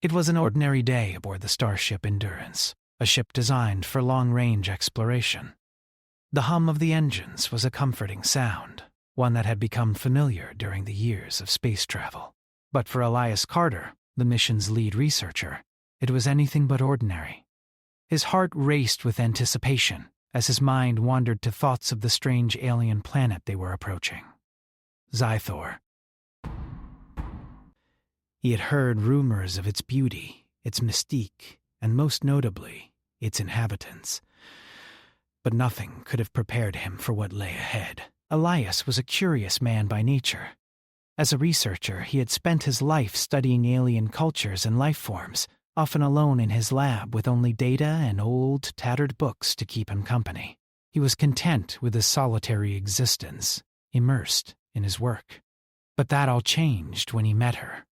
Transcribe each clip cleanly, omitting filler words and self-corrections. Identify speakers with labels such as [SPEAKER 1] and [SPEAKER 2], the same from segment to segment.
[SPEAKER 1] It was an ordinary day aboard the starship Endurance, a ship designed for long-range exploration. The hum of the engines was a comforting sound, one that had become familiar during the years of space travel. But for Elias Carter, the mission's lead researcher, it was anything but ordinary. His heart raced with anticipation as his mind wandered to thoughts of the strange alien planet they were approaching. Zythor. He had heard rumors of its beauty, its mystique, and most notably, its inhabitants. But nothing could have prepared him for what lay ahead. Elias was a curious man by nature. As a researcher, he had spent his life studying alien cultures and life forms, often alone in his lab with only data and old, tattered books to keep him company. He was content with his solitary existence, immersed in his work. But that all changed when he met her.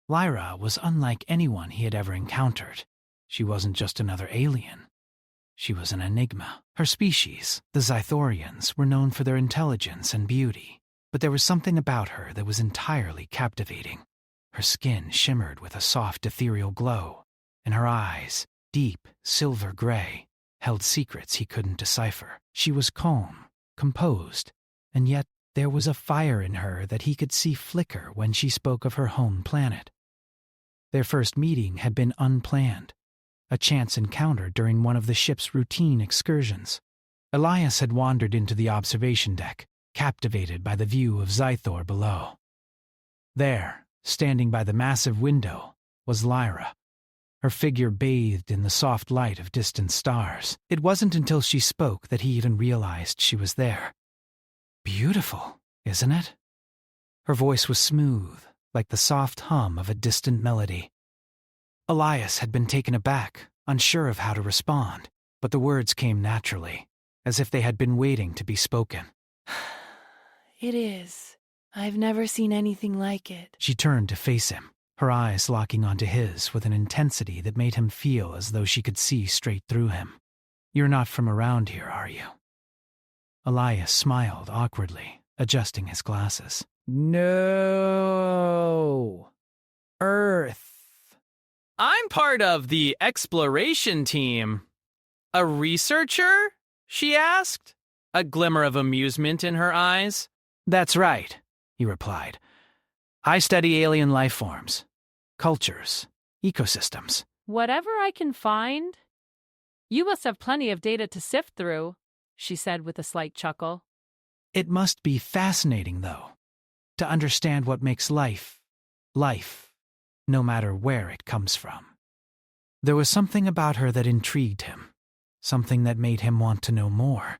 [SPEAKER 1] Lyra was unlike anyone he had ever encountered. She wasn't just another alien. She was an enigma. Her species, the Zythorians, were known for their intelligence and beauty, but there was something about her that was entirely captivating. Her skin shimmered with a soft, ethereal glow, and her eyes, deep, silver gray, held secrets he couldn't decipher. She was calm, composed, and yet there was a fire in her that he could see flicker when she spoke of her home planet. Their first meeting had been unplanned, a chance encounter during one of the ship's routine excursions. Elias had wandered into the observation deck, captivated by the view of Zythor below. There, standing by the massive window, was Lyra, her figure bathed in the soft light of distant stars. It wasn't until she spoke that he even realized she was there. Beautiful, isn't it? Her voice was smooth, like the soft hum of a distant melody. Elias had been taken aback, unsure of how to respond, but the words came naturally, as if they had been waiting to be spoken.
[SPEAKER 2] It is. I've never seen anything like it.
[SPEAKER 1] She turned to face him, her eyes locking onto his with an intensity that made him feel as though she could see straight through him. You're not from around here, are you? Elias smiled awkwardly, adjusting his glasses. No. Earth.
[SPEAKER 3] I'm part of the exploration team. A researcher? She asked, a glimmer of amusement in her eyes.
[SPEAKER 1] That's right, he replied. I study alien life forms, cultures, ecosystems.
[SPEAKER 2] Whatever I can find. You must have plenty of data to sift through, she said with a slight chuckle.
[SPEAKER 1] It must be fascinating, though, to understand what makes life, no matter where it comes from. There was something about her that intrigued him, something that made him want to know more.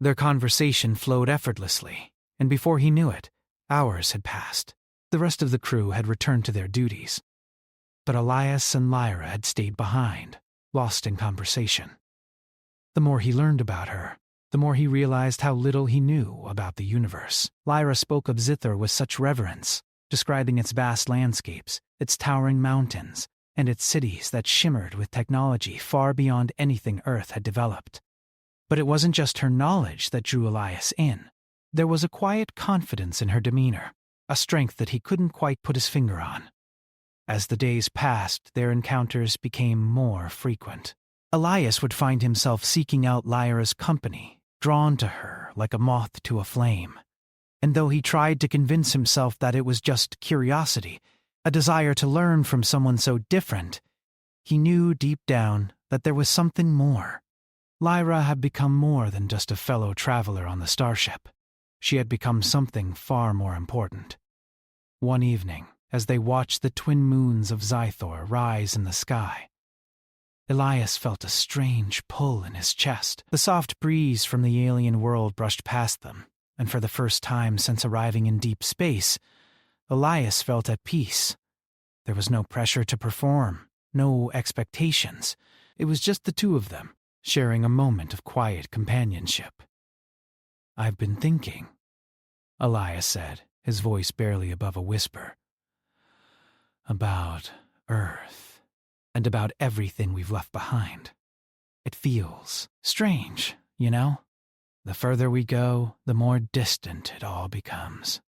[SPEAKER 1] Their conversation flowed effortlessly, and before he knew it, hours had passed. The rest of the crew had returned to their duties, but Elias and Lyra had stayed behind, lost in conversation. The more he learned about her, the more he realized how little he knew about the universe. Lyra spoke of Zythor with such reverence, describing its vast landscapes, its towering mountains, and its cities that shimmered with technology far beyond anything Earth had developed. But it wasn't just her knowledge that drew Elias in. There was a quiet confidence in her demeanor, a strength that he couldn't quite put his finger on. As the days passed, their encounters became more frequent. Elias would find himself seeking out Lyra's company, drawn to her like a moth to a flame. And though he tried to convince himself that it was just curiosity, a desire to learn from someone so different, he knew deep down that there was something more. Lyra had become more than just a fellow traveler on the starship. She had become something far more important. One evening, as they watched the twin moons of Zythor rise in the sky, Elias felt a strange pull in his chest. The soft breeze from the alien world brushed past them, and for the first time since arriving in deep space, Elias felt at peace. There was no pressure to perform, no expectations. It was just the two of them, sharing a moment of quiet companionship. I've been thinking, Elias said, his voice barely above a whisper, about Earth, and about everything we've left behind. It feels strange, you know? The further we go, the more distant it all becomes.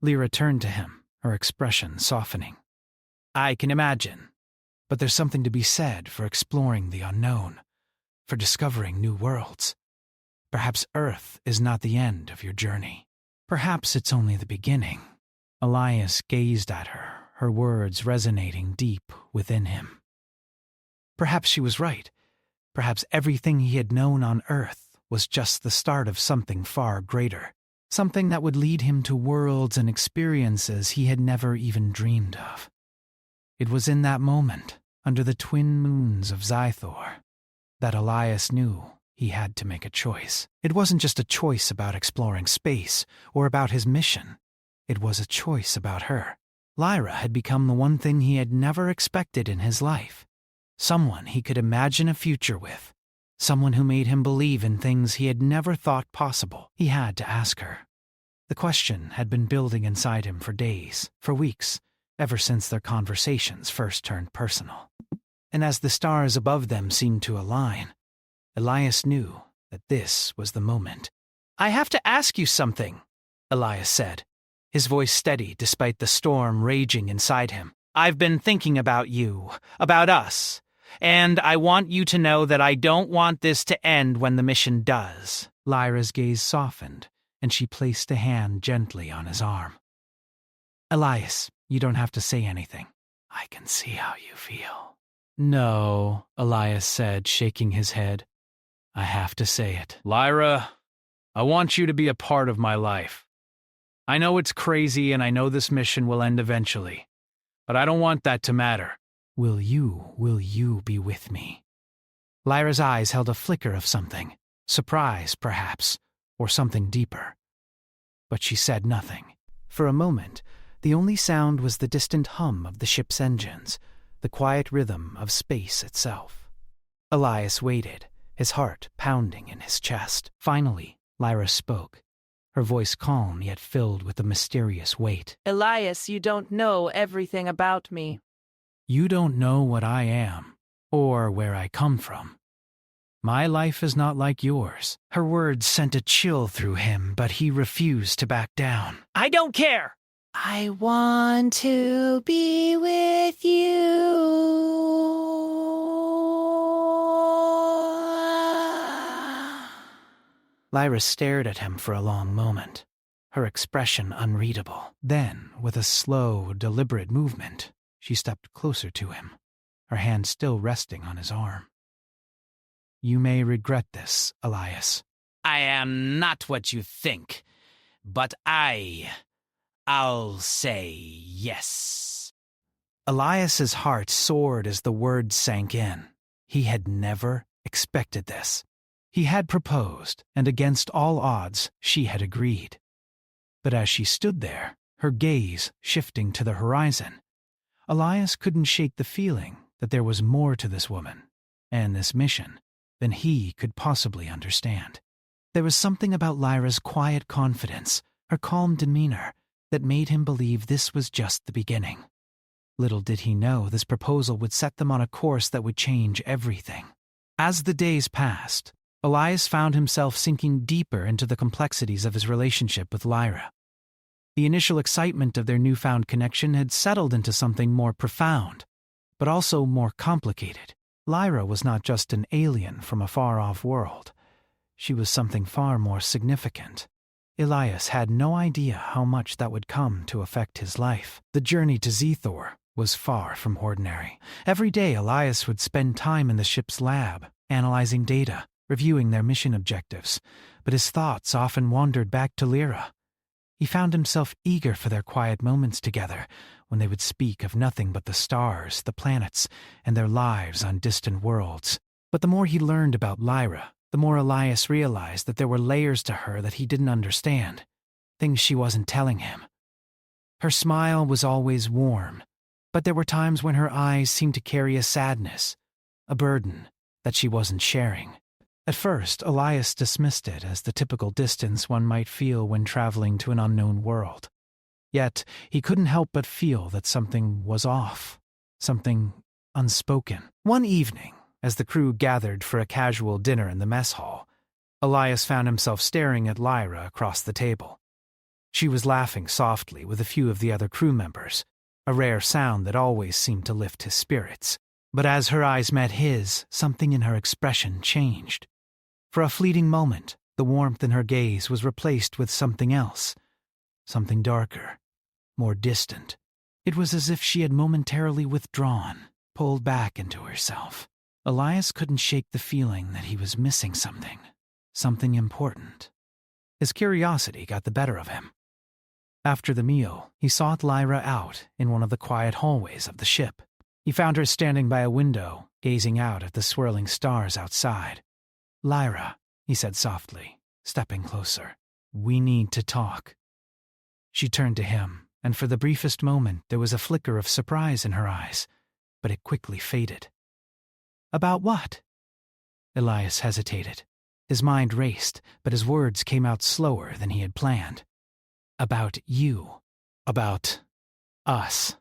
[SPEAKER 1] Lyra turned to him, her expression softening. I can imagine, But there's something to be said for exploring the unknown, for discovering new worlds. Perhaps Earth is not the end of your journey. Perhaps it's only the beginning. Elias gazed at her, her words resonating deep within him. Perhaps she was right. Perhaps everything he had known on Earth was just the start of something far greater, something that would lead him to worlds and experiences he had never even dreamed of. It was in that moment, under the twin moons of Zythor, that Elias knew he had to make a choice. It wasn't just a choice about exploring space or about his mission. It was a choice about her. Lyra had become the one thing he had never expected in his life. Someone he could imagine a future with. Someone who made him believe in things he had never thought possible. He had to ask her. The question had been building inside him for days, for weeks, ever since their conversations first turned personal. And as the stars above them seemed to align, Elias knew that this was the moment. "I have to ask you something," Elias said, his voice steady despite the storm raging inside him. "I've been thinking about you, about us, and I want you to know that I don't want this to end when the mission does." Lyra's gaze softened, and she placed a hand gently on his arm. "Elias, you don't have to say anything. I can see how you feel." "No," Elias said, shaking his head. "I have to say it."
[SPEAKER 3] Lyra, I want you to be a part of my life. I know it's crazy and I know this mission will end eventually, but I don't want that to matter.
[SPEAKER 1] Will you be with me?" Lyra's eyes held a flicker of something, surprise perhaps, or something deeper. But she said nothing. For a moment, the only sound was the distant hum of the ship's engines, the quiet rhythm of space itself. Elias waited, his heart pounding in his chest. Finally, Lyra spoke, her voice calm yet filled with a mysterious weight.
[SPEAKER 4] "Elias, you don't know everything about me."
[SPEAKER 1] "You don't know what I am, or where I come from. My life is not like yours." Her words sent a chill through him, but he refused to back down.
[SPEAKER 4] "I don't care." "I want to be with you."
[SPEAKER 1] Lyra stared at him for a long moment, her expression unreadable. Then, with a slow, deliberate movement, she stepped closer to him, her hand still resting on his arm. "You may regret this, Elias."
[SPEAKER 3] I am not what you think, but I'll say yes.
[SPEAKER 1] Elias's heart soared as the words sank in. He had never expected this. He had proposed, and against all odds, she had agreed. But as she stood there, her gaze shifting to the horizon, Elias couldn't shake the feeling that there was more to this woman, and this mission, than he could possibly understand. There was something about Lyra's quiet confidence, her calm demeanor, that made him believe this was just the beginning. Little did he know this proposal would set them on a course that would change everything. As the days passed, Elias found himself sinking deeper into the complexities of his relationship with Lyra. The initial excitement of their newfound connection had settled into something more profound, but also more complicated. Lyra was not just an alien from a far-off world. She was something far more significant. Elias had no idea how much that would come to affect his life. The journey to Zythor was far from ordinary. Every day Elias would spend time in the ship's lab, analyzing data, reviewing their mission objectives, but his thoughts often wandered back to Lyra. He found himself eager for their quiet moments together, when they would speak of nothing but the stars, the planets, and their lives on distant worlds. But the more he learned about Lyra, the more Elias realized that there were layers to her that he didn't understand, things she wasn't telling him. Her smile was always warm, but there were times when her eyes seemed to carry a sadness, a burden that she wasn't sharing. At first, Elias dismissed it as the typical distance one might feel when traveling to an unknown world. Yet, he couldn't help but feel that something was off, something unspoken. One evening, as the crew gathered for a casual dinner in the mess hall, Elias found himself staring at Lyra across the table. She was laughing softly with a few of the other crew members, a rare sound that always seemed to lift his spirits. But as her eyes met his, something in her expression changed. For a fleeting moment, the warmth in her gaze was replaced with something else, something darker, more distant. It was as if she had momentarily withdrawn, pulled back into herself. Elias couldn't shake the feeling that he was missing something important. His curiosity got the better of him. After the meal, he sought Lyra out in one of the quiet hallways of the ship. He found her standing by a window, gazing out at the swirling stars outside. "Lyra," he said softly, stepping closer. "We need to talk." She turned to him, and for the briefest moment there was a flicker of surprise in her eyes, but it quickly faded. "About what?" Elias hesitated. His mind raced, but his words came out slower than he had planned. "About you. About us."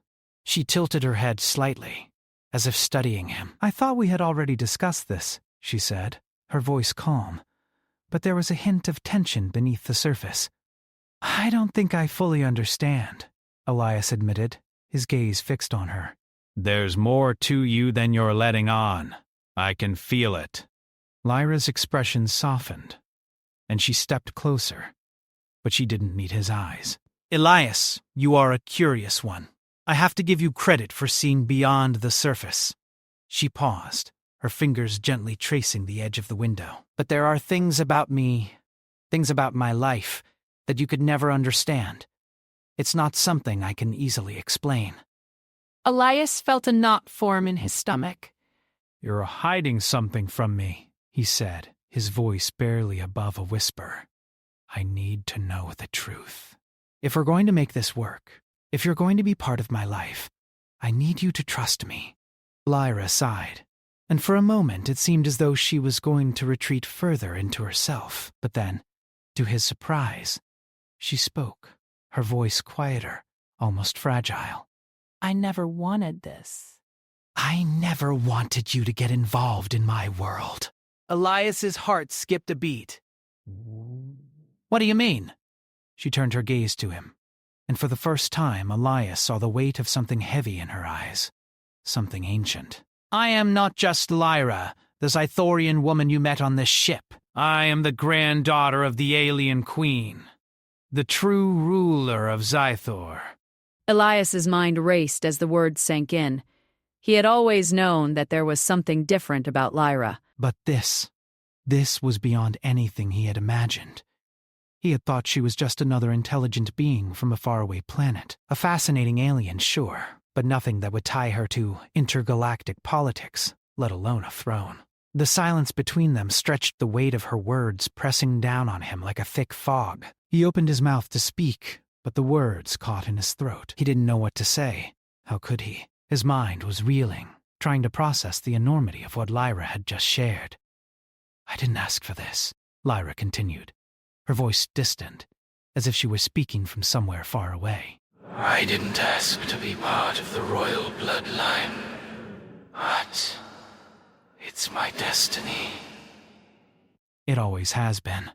[SPEAKER 1] She tilted her head slightly, as if studying him. "I thought we had already discussed this," she said, her voice calm, but there was a hint of tension beneath the surface. "I don't think I fully understand," Elias admitted, his gaze fixed on her.
[SPEAKER 3] "There's more to you than you're letting on. I can feel it."
[SPEAKER 1] Lyra's expression softened, and she stepped closer, but she didn't meet his eyes. "Elias, you are a curious one. I have to give you credit for seeing beyond the surface." She paused, her fingers gently tracing the edge of the window. "But there are things about me, things about my life, that you could never understand. It's not something I can easily explain."
[SPEAKER 2] Elias felt a knot form in his stomach.
[SPEAKER 1] "You're hiding something from me," he said, his voice barely above a whisper. "I need to know the truth. If we're going to make this work, if you're going to be part of my life, I need you to trust me." Lyra sighed, and for a moment it seemed as though she was going to retreat further into herself. But then, to his surprise, she spoke, her voice quieter, almost fragile.
[SPEAKER 2] "I never wanted this."
[SPEAKER 1] "I never wanted you to get involved in my world." Elias's heart skipped a beat. "What do you mean?" She turned her gaze to him, and for the first time Elias saw the weight of something heavy in her eyes, something ancient. "I am not just Lyra, the Zythorian woman you met on this ship. I am the granddaughter of the alien queen, the true ruler of Zythor."
[SPEAKER 5] Elias's mind raced as the words sank in. He had always known that there was something different about Lyra.
[SPEAKER 1] But this was beyond anything he had imagined. He had thought she was just another intelligent being from a faraway planet, a fascinating alien, sure, but nothing that would tie her to intergalactic politics, let alone a throne. The silence between them stretched the weight of her words pressing down on him like a thick fog. He opened his mouth to speak, but the words caught in his throat. He didn't know what to say. How could he? His mind was reeling, trying to process the enormity of what Lyra had just shared. "I didn't ask for this," Lyra continued, her voice distant, as if she were speaking from somewhere far away.
[SPEAKER 6] "I didn't ask to be part of the royal bloodline, but it's my destiny."
[SPEAKER 1] "It always has been.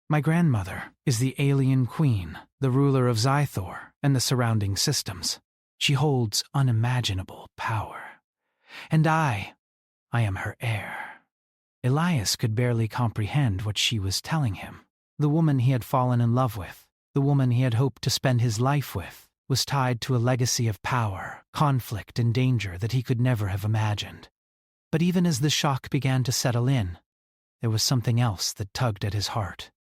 [SPEAKER 1] My grandmother is the alien queen, the ruler of Zythor and the surrounding systems. She holds unimaginable power. And I am her heir." Elias could barely comprehend what she was telling him. The woman he had fallen in love with, the woman he had hoped to spend his life with, was tied to a legacy of power, conflict, and danger that he could never have imagined. But even as the shock began to settle in, there was something else that tugged at his heart,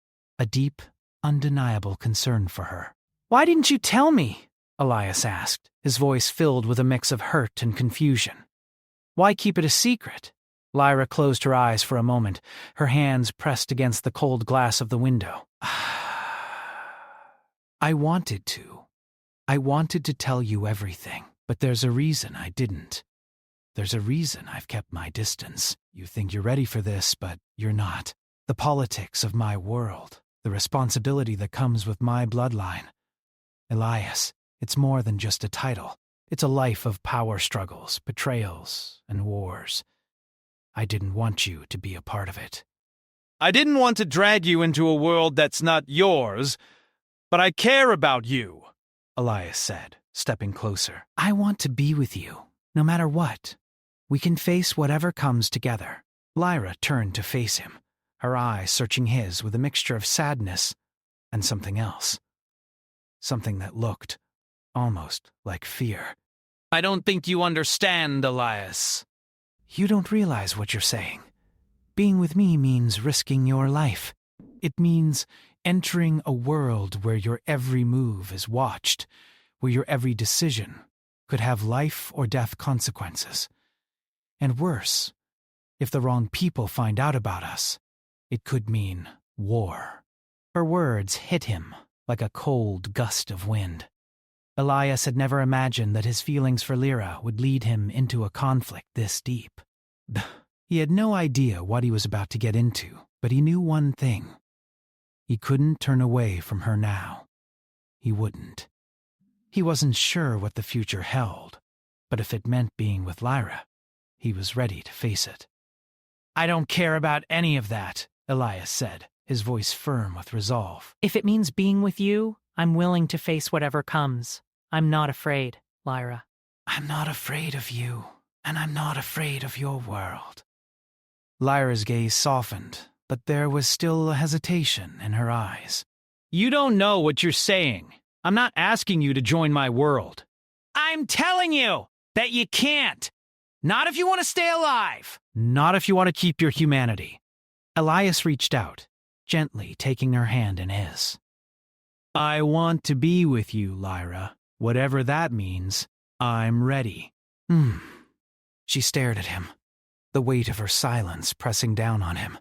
[SPEAKER 1] a deep, undeniable concern for her. "Why didn't you tell me?" Elias asked, his voice filled with a mix of hurt and confusion. "Why keep it a secret?" Lyra closed her eyes for a moment, her hands pressed against the cold glass of the window. I wanted to tell you everything, but there's a reason I didn't. There's a reason I've kept my distance. You think you're ready for this, but you're not. The politics of my world, the responsibility that comes with my bloodline. Elias, it's more than just a title. It's a life of power struggles, betrayals, and wars. I didn't want you to be a part of it."
[SPEAKER 3] I didn't want to drag you into a world that's not yours, but I care about you,
[SPEAKER 1] Elias said, stepping closer. "I want to be with you, no matter what. We can face whatever comes together. Lyra turned to face him, her eyes searching his with a mixture of sadness and something else. Something that looked almost like fear.
[SPEAKER 3] I don't think you understand, Elias.
[SPEAKER 1] You don't realize what you're saying. Being with me means risking your life. It means entering a world where your every move is watched, where your every decision could have life or death consequences. And worse, if the wrong people find out about us, it could mean war. Her words hit him like a cold gust of wind. Elias had never imagined that his feelings for Lyra would lead him into a conflict this deep. He had no idea what he was about to get into, but he knew one thing. He couldn't turn away from her now. He wouldn't. He wasn't sure what the future held, but if it meant being with Lyra, he was ready to face it.
[SPEAKER 4] I don't care about any of that,
[SPEAKER 1] Elias said, his voice firm with resolve.
[SPEAKER 4] If it means being with you, I'm willing to face whatever comes. I'm not afraid, Lyra.
[SPEAKER 1] I'm not afraid of you, and I'm not afraid of your world. Lyra's gaze softened, but there was still a hesitation in her eyes.
[SPEAKER 3] You don't know what you're saying. I'm not asking you to join my world.
[SPEAKER 4] I'm telling you that you can't. Not if you want to stay alive.
[SPEAKER 1] Not if you want to keep your humanity. Elias reached out, gently taking her hand in his. I want to be with you, Lyra. Whatever that means, I'm ready. She stared at him, the weight of her silence pressing down on him.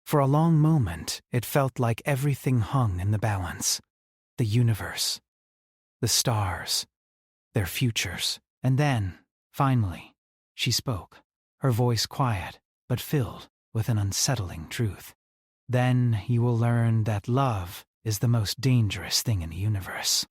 [SPEAKER 1] For a long moment, it felt like everything hung in the balance. The universe, the stars, their futures. And then, finally, she spoke, her voice quiet, but filled with an unsettling truth. Then you will learn that love is the most dangerous thing in the universe.